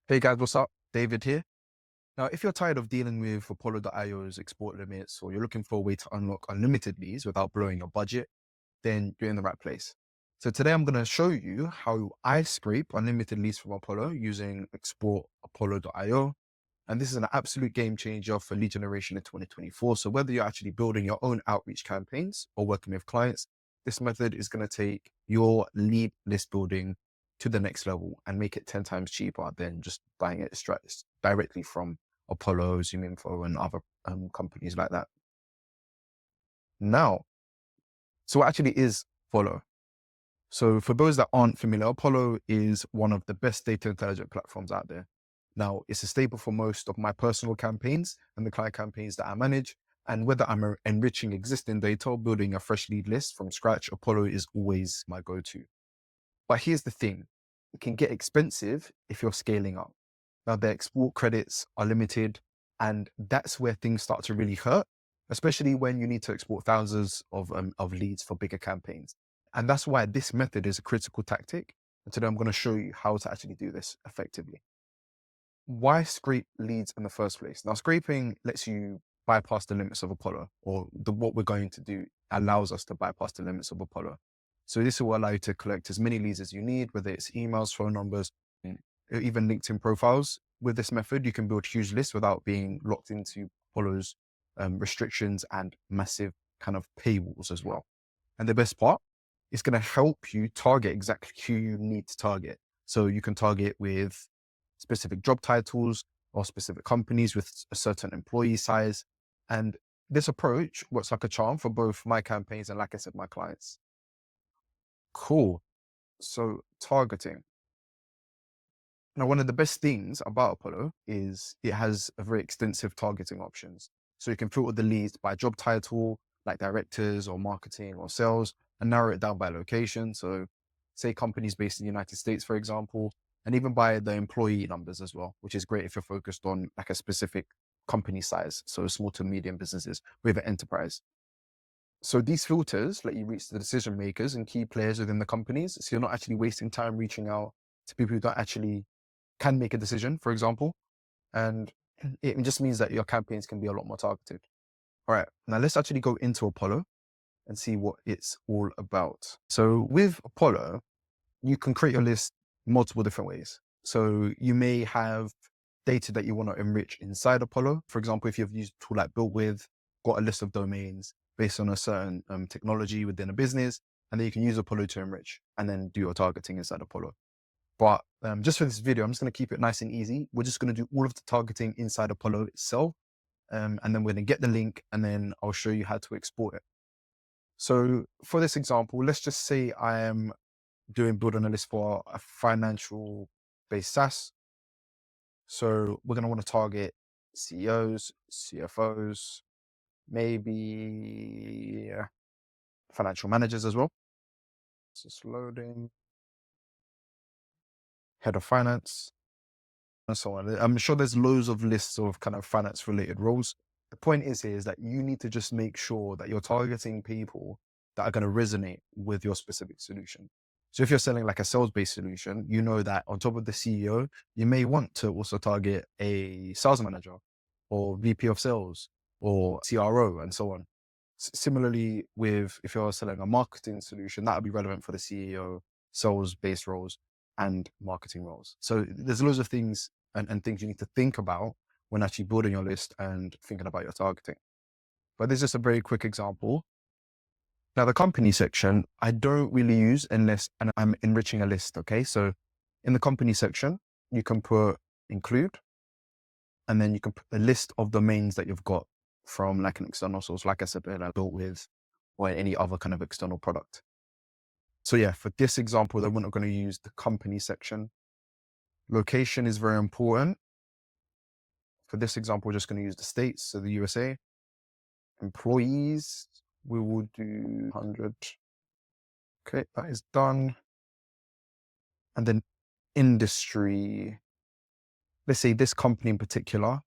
Hey guys, what's up? David here. Now, if you're tired of dealing with Apollo.io's export limits, or you're looking for a way to unlock unlimited leads without blowing your budget, then you're in the right place. So today I'm going to show you how I scrape unlimited leads from Apollo using export Apollo.io. And this is an absolute game changer for lead generation in 2024. So whether you're actually building your own outreach campaigns or working with clients, this method is going to take your lead list building to the next level and make it 10 times cheaper than just buying it directly from Apollo, ZoomInfo, and other companies like that. Now, so what actually is Apollo? So for those that aren't familiar, Apollo is one of the best data intelligence platforms out there. Now, it's a staple for most of my personal campaigns and the client campaigns that I manage. And whether I'm enriching existing data or building a fresh lead list from scratch, Apollo is always my go-to. But here's the thing, it can get expensive if you're scaling up. Now, the export credits are limited, and that's where things start to really hurt, especially when you need to export thousands of leads for bigger campaigns. And that's why this method is a critical tactic. And today I'm going to show you how to actually do this effectively. Why scrape leads in the first place? Now, scraping lets you bypass the limits of Apollo, or what we're going to do allows us to bypass the limits of Apollo. So this will allow you to collect as many leads as you need, whether it's emails, phone numbers, or even LinkedIn profiles. With this method, you can build huge lists without being locked into Apollo's restrictions and massive kind of paywalls as well. And the best part, it's going to help you target exactly who you need to target. So you can target with specific job titles or specific companies with a certain employee size. And this approach works like a charm for both my campaigns and, like I said, my clients. Cool. So targeting. Now, one of the best things about Apollo is it has a very extensive targeting options. So you can filter the leads by job title, like directors or marketing or sales, and narrow it down by location. So say companies based in the United States, for example, and even by the employee numbers as well, which is great if you're focused on like a specific company size. So small to medium businesses with an enterprise. So these filters let you reach the decision makers and key players within the companies. So you're not actually wasting time reaching out to people who don't actually can make a decision, for example. And it just means that your campaigns can be a lot more targeted. All right, now let's actually go into Apollo and see what it's all about. So with Apollo, you can create your list multiple different ways. So you may have data that you want to enrich inside Apollo. For example, if you've used a tool like BuiltWith, got a list of domains based on a certain technology within a business, and then you can use Apollo to enrich and then do your targeting inside Apollo. But just for this video, I'm just going to keep it nice and easy. We're just going to do all of the targeting inside Apollo itself. And then we're going to get the link and then I'll show you how to export it. So for this example, let's just say I am building a list for a financial based SaaS. So we're going to want to target CEOs, CFOs, maybe financial managers as well. It's just loading. Head of finance, and so on. I'm sure there's loads of lists of kind of finance related roles. The point is here is that you need to just make sure that you're targeting people that are going to resonate with your specific solution. So if you're selling like a sales-based solution, you know that on top of the CEO, you may want to also target a sales manager or VP of sales or CRO and so on. Similarly, with if you're selling a marketing solution, that would be relevant for the CEO, sales-based roles, and marketing roles. So there's loads of things and things you need to think about when actually building your list and thinking about your targeting. But this is just a very quick example. Now, the company section, I don't really use unless I'm enriching a list. Okay. So in the company section, you can put include, and then you can put a list of domains that you've got from like an external source, like I said, BuiltWith or any other kind of external product. So yeah, for this example, we're not going to use the company section. Location is very important. For this example, we're just going to use the States, so the USA. Employees, we will do 100. Okay, that is done. And then industry, let's say this company in particular,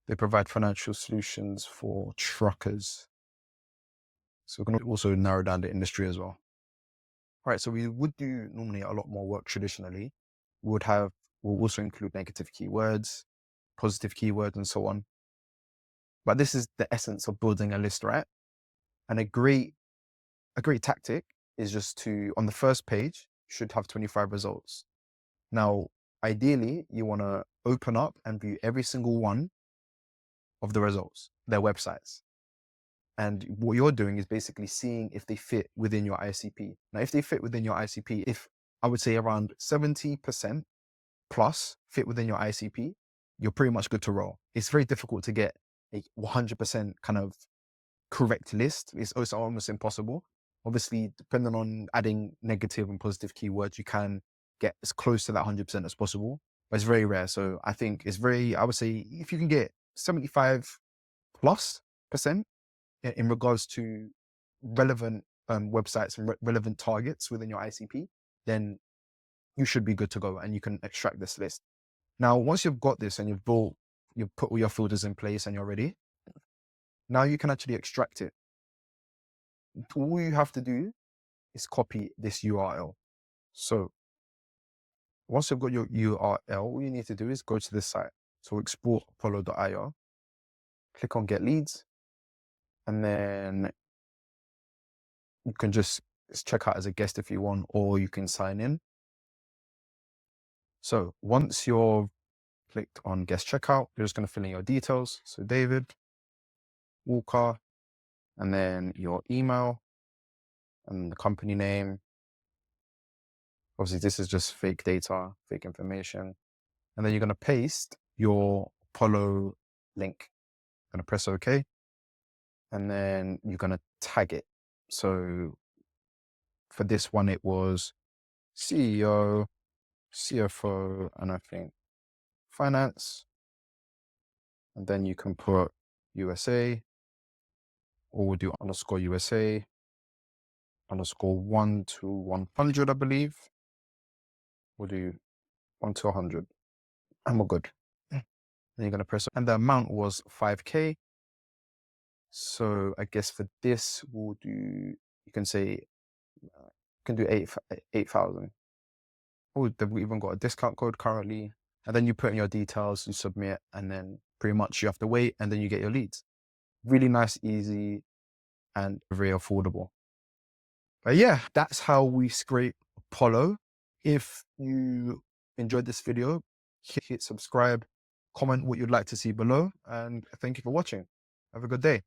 they provide financial solutions for truckers. So we're going to also narrow down the industry as well. All right, so we would do normally a lot more work traditionally. We would have will also include negative keywords, positive keywords, and so on. But this is the essence of building a list, right? And a great tactic is just to, on the first page, you should have 25 results. Now, ideally, you want to open up and view every single one of the results, their websites. And what you're doing is basically seeing if they fit within your ICP. Now, if they fit within your ICP, if I would say around 70% plus fit within your ICP, you're pretty much good to roll. It's very difficult to get a 100% kind of correct list. It's also almost impossible. Obviously, depending on adding negative and positive keywords, you can get as close to that 100% as possible, but it's very rare. So I think it's very, I would say if you can get 75 plus percent in regards to relevant websites and relevant targets within your ICP, then you should be good to go and you can extract this list. Now, once you've got this and you've put all your filters in place and you're ready, now you can actually extract it. All you have to do is copy this URL. So once you've got your URL, all you need to do is go to this site. So export apollo.io, click on get leads, and then you can just check out as a guest if you want, or you can sign in. So once you're clicked on guest checkout, you're just going to fill in your details. So David, Walker, and then your email and the company name. Obviously, this is just fake data, fake information. And then you're going to paste your Apollo link. Going to press OK. And then you're going to tag it. So for this one, it was CEO, CFO, and I think finance. And then you can put USA, or we'll do underscore USA, underscore 1 to 100, I believe. We'll do 1 to 100. And we're good. Then you're going to press, and the amount was 5K. So I guess for this, we'll do, you can say, you can do 8,000. Oh, they've even got a discount code currently. And then you put in your details, you submit, and then pretty much you have to wait, and then you get your leads. Really nice, easy, and very affordable. But yeah, that's how we scrape Apollo. If you enjoyed this video, hit subscribe, comment what you'd like to see below, and thank you for watching. Have a good day.